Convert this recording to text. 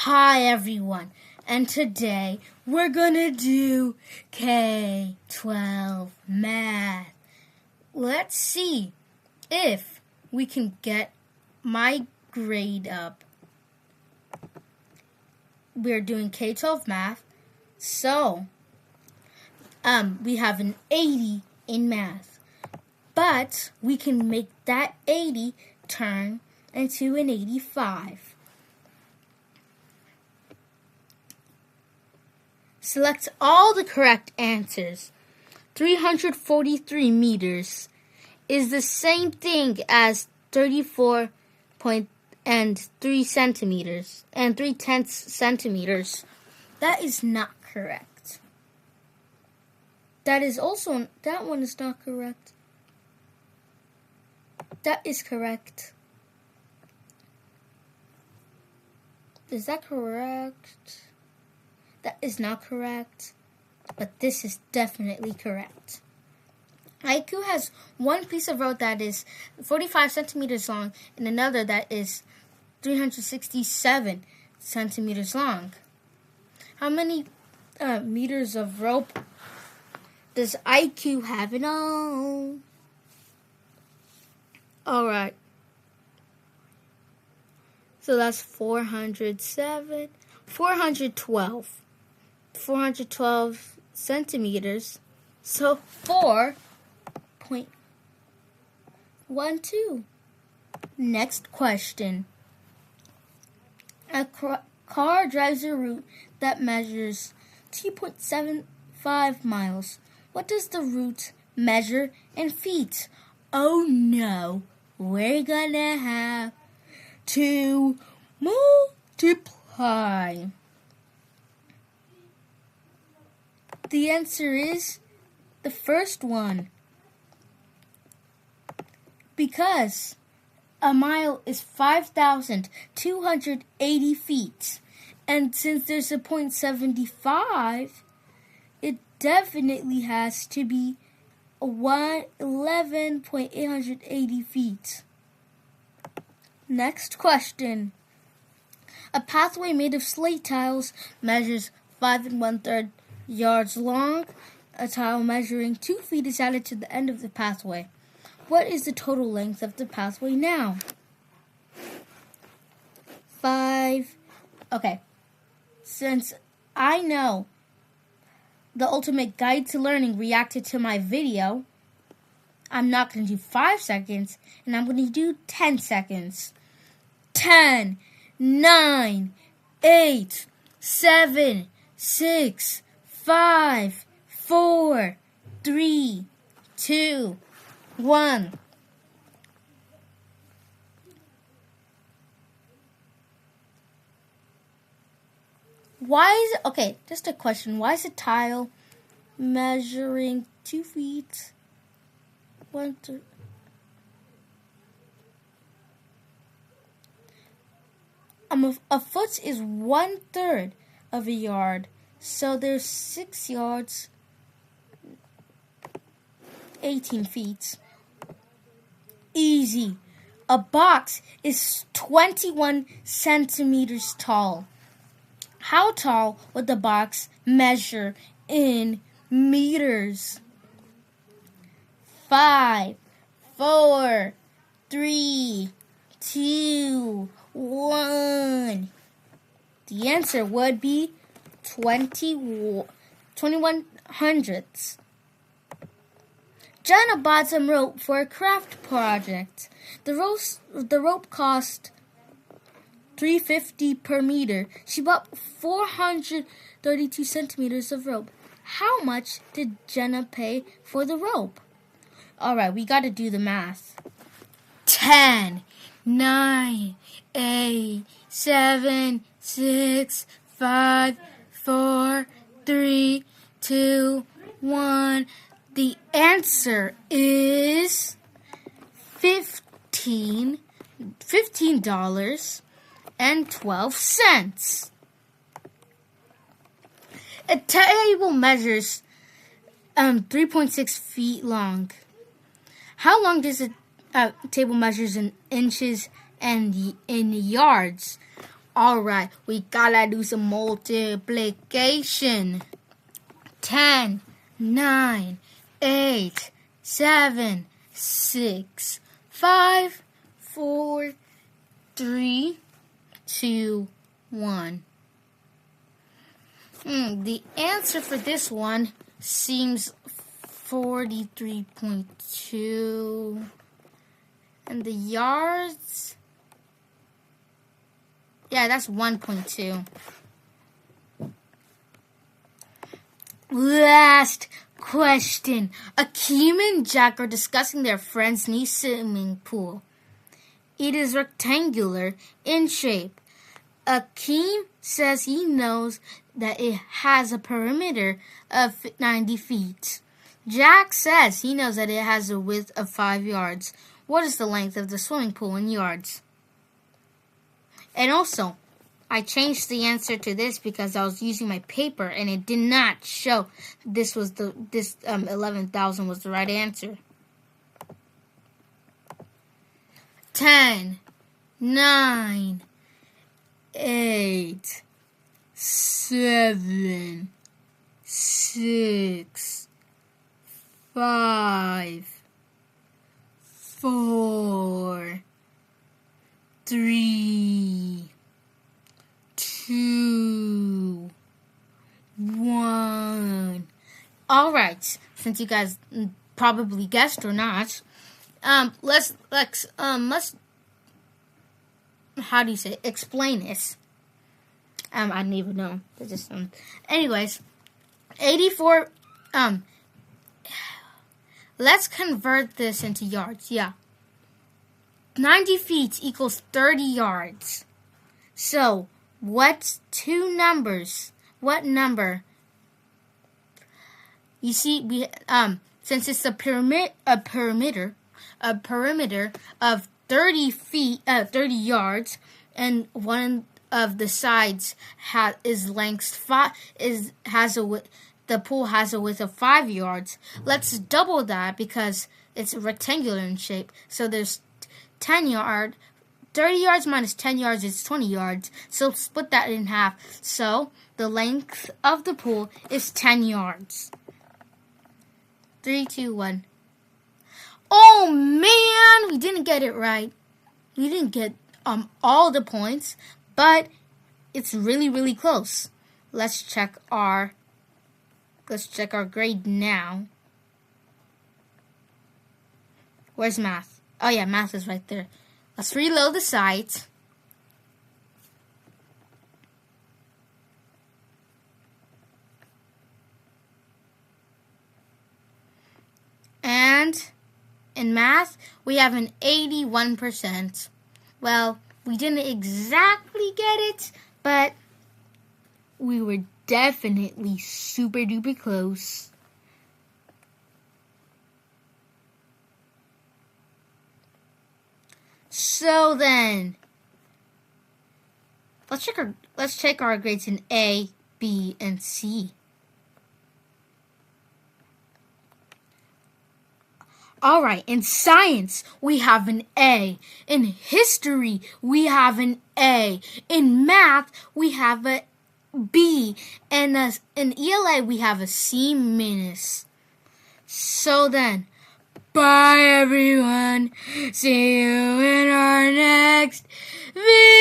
Hi everyone, and today we're gonna do K12 math. Let's see if we can get my grade up. We're doing K12 math, so we have an 80 in math, but we can make that 80 turn into an 85. Select all the correct answers. 343 meters is the same thing as 34.3 centimeters and 3/10 centimeters. That is not correct. That one is not correct. That is correct. Is that correct? That is not correct, but this is definitely correct. IQ has one piece of road that is 45 centimeters long and another that is 367 centimeters long. How many meters of rope does IQ have in all? Alright. So that's 412 centimeters, so 4.12. Next question. A car drives a route that measures 2.75 miles. What does the route measure in feet? Oh no, we're gonna have to multiply. The answer is the first one, because a mile is 5,280 feet, and since there's a 0.75, it definitely has to be 11.880 feet. Next question. A pathway made of slate tiles measures 5 1/3 yards long. A tile measuring 2 feet is added to the end of the pathway. What is the total length of the pathway now? 5. Okay. Since I know the Ultimate Guide to Learning reacted to my video, I'm not going to do 5 seconds, and I'm going to do 10 seconds. 10, 9, 8, 7, 6, 5, 4, 3, 2, 1. Just a question. Why is a tile measuring 2 feet? 1/3. A foot is 1/3 of a yard. So there's 6 yards, 18 feet. Easy. A box is 21 centimeters tall. How tall would the box measure in meters? 5, 4, 3, 2, 1. The answer would be 21 hundredths. Jenna bought some rope for a craft project. The rope cost $3.50 per meter. She bought 432 centimeters of rope. How much did Jenna pay for the rope? Alright, we gotta do the math. 10, 9, 8, 7, 6, 5, 4, 3, 2, 1. The answer is $15.12. A table measures 3.6 feet long. How long does a table measures in inches and in yards? Alright, we gotta do some multiplication. 10, 9, 8, 7, 6, 5, 4, 3, 2, 1. The answer for this one seems 43.2. And the yards? Yeah, that's 1.2. Last question. Akeem and Jack are discussing their friend's new swimming pool. It is rectangular in shape. Akeem says he knows that it has a perimeter of 90 feet. Jack says he knows that it has a width of 5 yards. What is the length of the swimming pool in yards? And also, I changed the answer to this because I was using my paper and it did not show this 11,000 was the right answer. 10, 9, 8, 7, 6, 5, 4, 3, 2, 1. All right, since you guys probably guessed or not, let's how do you say it? Explain this? I don't even know. Just anyways, 84. Let's convert this into yards. Yeah, 90 feet equals 30 yards. So, what's two numbers? What number? You see, we since it's a perimeter of 30 feet, 30 yards, and one of the sides is length the pool has a width of 5 yards. Let's double that because it's rectangular in shape. So there's 10 yards. 30 yards minus 10 yards is 20 yards. So split that in half. So the length of the pool is 10 yards. 3, 2, 1. Oh man, we didn't get it right. We didn't get all the points, but it's really, really close. Let's check our grade now. Where's math? Oh yeah, math is right there. Let's reload the site. And in math, we have an 81%. Well, we didn't exactly get it, but we were definitely super duper close. So then, let's check our grades in A, B, and C. Alright, in science, we have an A. In history, we have an A. In math, we have a B. And in ELA, we have a C-. So then, bye everyone. See you in our next video.